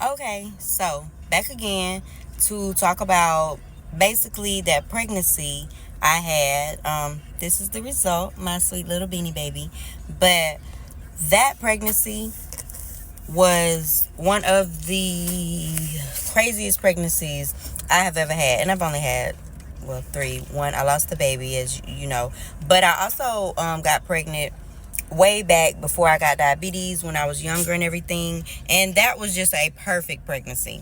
Okay, so back again to talk about basically that pregnancy I had. This is the result, my sweet little beanie baby. But that pregnancy was one of the craziest pregnancies I have ever had. And I've only had, well, three. One, I lost the baby, as you know. But I also got pregnant way back before I got diabetes when I was younger and everything. And that was just a perfect pregnancy.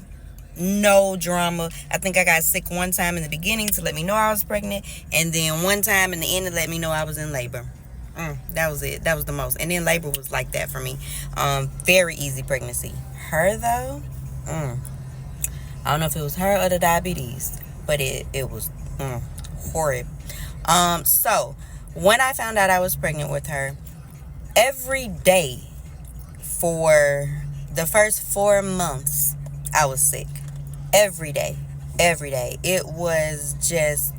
No drama. I think I got sick one time in the beginning to let me know I was pregnant. And then one time in the end to let me know I was in labor. That was it. That was the most. And then labor was like that for me. Very easy pregnancy. Her though, I don't know if it was her or the diabetes, but it was horrid. So when I found out I was pregnant with her, every day for the first 4 months, I was sick. Every day. Every day. It was just,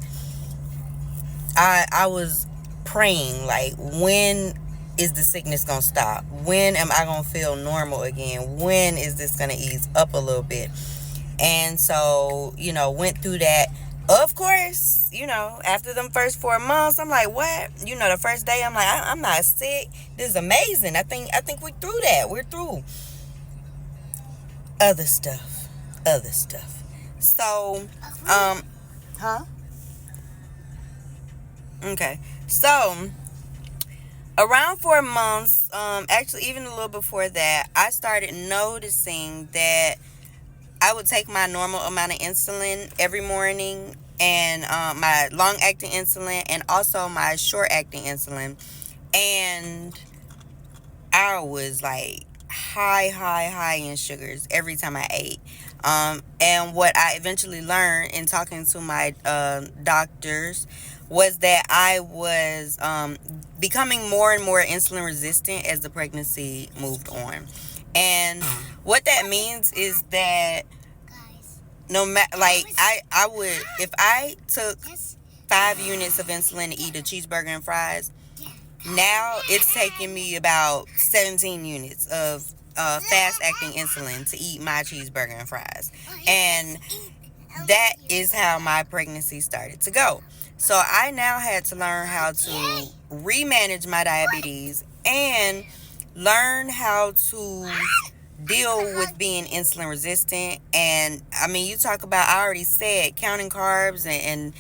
I was praying, like, when is the sickness gonna stop? When am I gonna feel normal again? When is this gonna ease up a little bit? And so, went through that. Of course, after them first 4 months, I'm like, what? The first day, I'm like, I'm not sick. This is amazing. I think we're through that. We're through other stuff. Other stuff. So, huh? Okay. So, around 4 months, actually, even a little before that, I started noticing that I would take my normal amount of insulin every morning, and my long acting insulin, and also my short acting insulin. And I was like high, high, high in sugars every time I ate. And what I eventually learned in talking to my doctors was that I was becoming more and more insulin resistant as the pregnancy moved on. And what that means is that no matter, like, I would, if I took 5 units of insulin to eat a cheeseburger and fries, now it's taking me about 17 units of fast acting insulin to eat my cheeseburger and fries. And that is how my pregnancy started to go. So I now had to learn how to remanage my diabetes and learn how to deal with being insulin resistant. And I mean, you talk about, I already said, counting carbs and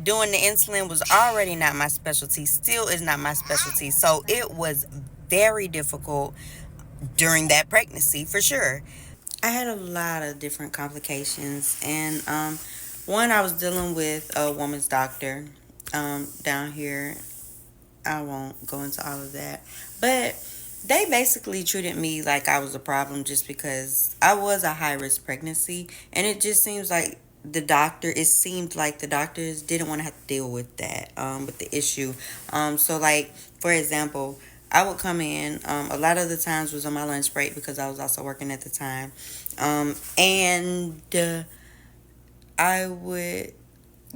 doing the insulin was already not my specialty, still is not my specialty. So it was very difficult during that pregnancy, for sure. I had a lot of different complications, and one, I was dealing with a woman's doctor down here. I won't go into all of that, but they basically treated me like I was a problem just because I was a high risk pregnancy, and it just seemed like the doctors didn't want to have to deal with that, with the issue. So, like, for example, I would come in, a lot of the times was on my lunch break because I was also working at the time. And I would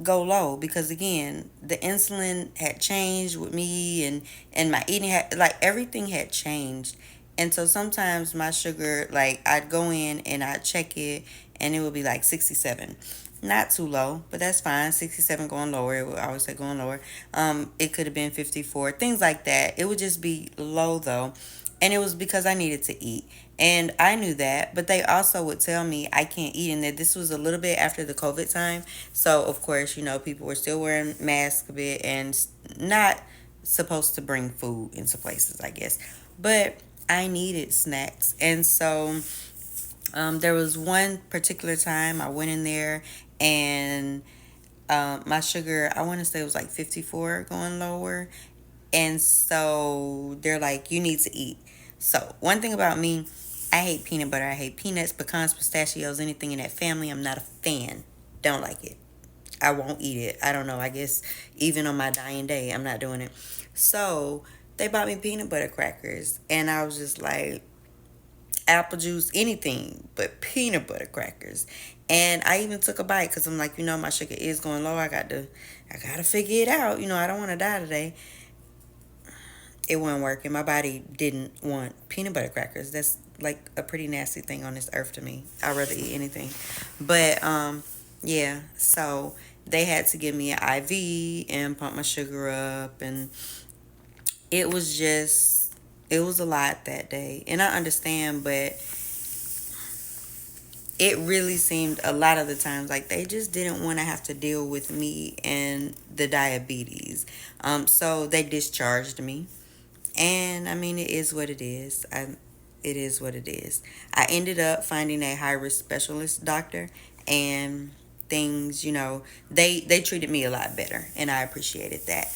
go low because, again, the insulin had changed with me, and my eating had, like, everything had changed. And so sometimes my sugar, like, I'd go in and I'd check it and it would be like 67. Not too low, but that's fine. 67 going lower. It would always say going lower. It could have been 54, things like that. It would just be low though. And it was because I needed to eat. And I knew that, but they also would tell me I can't eat, and that this was a little bit after the COVID time. So, of course, people were still wearing masks a bit and not supposed to bring food into places, I guess. But I needed snacks. And so there was one particular time I went in there, and my sugar, I want to say it was like 54 going lower. And so they're like, you need to eat. So, one thing about me, I hate peanut butter. I hate peanuts, pecans, pistachios, anything in that family. I'm not a fan. Don't like it. I won't eat it. I don't know. I guess even on my dying day, I'm not doing it. So, they bought me peanut butter crackers. And I was just like, apple juice, anything but peanut butter crackers. And I even took a bite because I'm like, my sugar is going low. I gotta figure it out. I don't want to die today. It wasn't working. My body didn't want peanut butter crackers. like a pretty nasty thing on this earth to me. I'd rather eat anything. But yeah, so they had to give me an IV and pump my sugar up, and it was just, it was a lot that day. And I understand, but it really seemed a lot of the times like they just didn't want to have to deal with me and the diabetes. So they discharged me. And I mean, it is what it is. It is what it is. I ended up finding a high risk specialist doctor, and things, they treated me a lot better, and I appreciated that.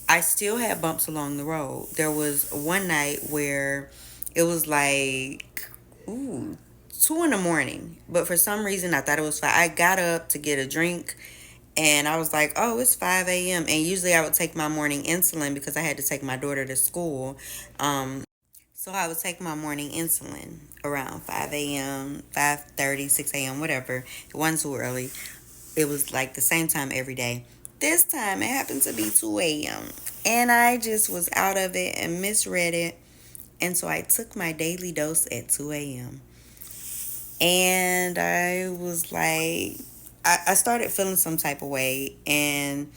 I still had bumps along the road. There was one night where it was like, ooh, 2 in the morning. But for some reason, I thought it was 5. I got up to get a drink, and I was like, oh, it's 5 a.m. And usually I would take my morning insulin because I had to take my daughter to school. So I would take my morning insulin around 5 a.m., 5:30, 6 a.m., whatever. It wasn't too early. It was like the same time every day. This time it happened to be 2 a.m. And I just was out of it and misread it. And so I took my daily dose at 2 a.m. And I was like, I started feeling some type of way. And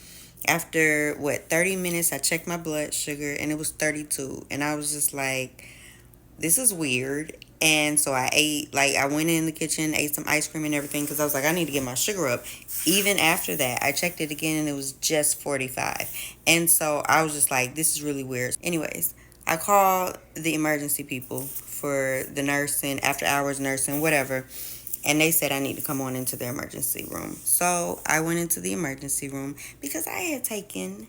after 30 minutes, I checked my blood sugar and it was 32. And I was just like, this is weird. And so I ate, like, I went in the kitchen, ate some ice cream and everything because I was like, I need to get my sugar up. Even after that, I checked it again and it was just 45. And so I was just like, this is really weird. Anyways, I called the emergency people for the nursing, after hours nursing, whatever. And they said I need to come on into the emergency room. So I went into the emergency room because I had taken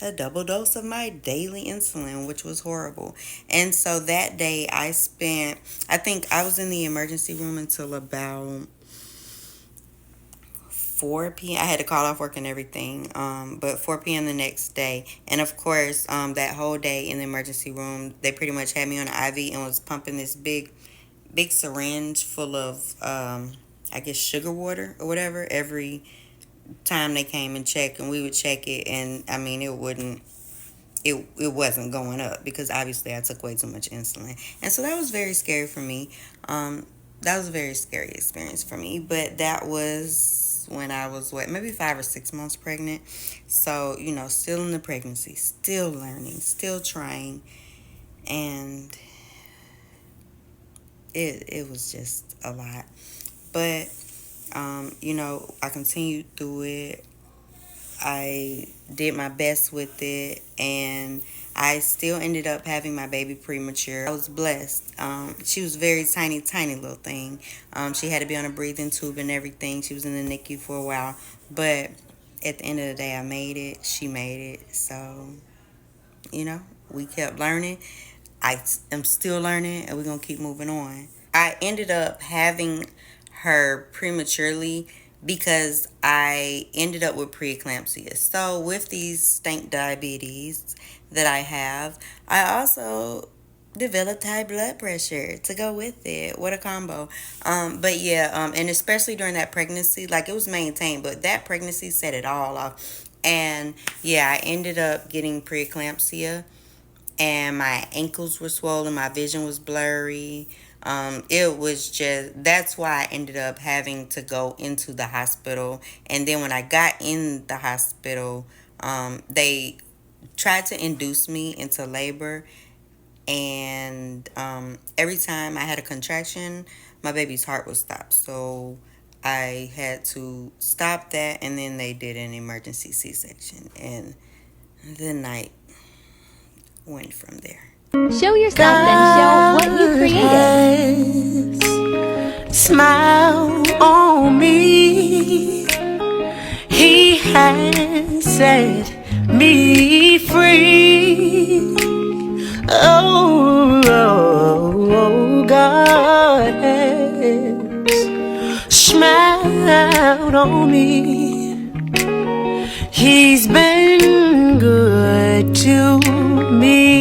a double dose of my daily insulin, which was horrible. And so that day I think I was in the emergency room until about 4 p.m. I had to call off work and everything, but 4 p.m. the next day. And of course, that whole day in the emergency room, they pretty much had me on an IV and was pumping this big syringe full of, I guess, sugar water or whatever every time they came and checked, and we would check it, and I mean, it wasn't going up because obviously I took way too much insulin. And so that was very scary for me. That was a very scary experience for me, but that was when I was maybe 5 or 6 months pregnant. So, still in the pregnancy, still learning, still trying, and it was just a lot. But I continued through it. I did my best with it, and I still ended up having my baby premature. I was blessed. She was a very tiny, tiny little thing. She had to be on a breathing tube and everything. She was in the NICU for a while. But at the end of the day, I made it. She made it. So, we kept learning. I am still learning, and we're going to keep moving on. I ended up having her prematurely because I ended up with preeclampsia. So with these stank diabetes that I have, I also developed high blood pressure to go with it. What a combo. But yeah, and especially during that pregnancy, like, it was maintained, but that pregnancy set it all off. And yeah, I ended up getting preeclampsia, and my ankles were swollen, my vision was blurry. It was just, that's why I ended up having to go into the hospital. And then when I got in the hospital, they tried to induce me into labor. And every time I had a contraction, my baby's heart would stop. So I had to stop that, and then they did an emergency C-section. And the night went from there. Show yourself and show what you created. Smile on me. He has set me free. Oh, God has smiled on me. He's been good to me.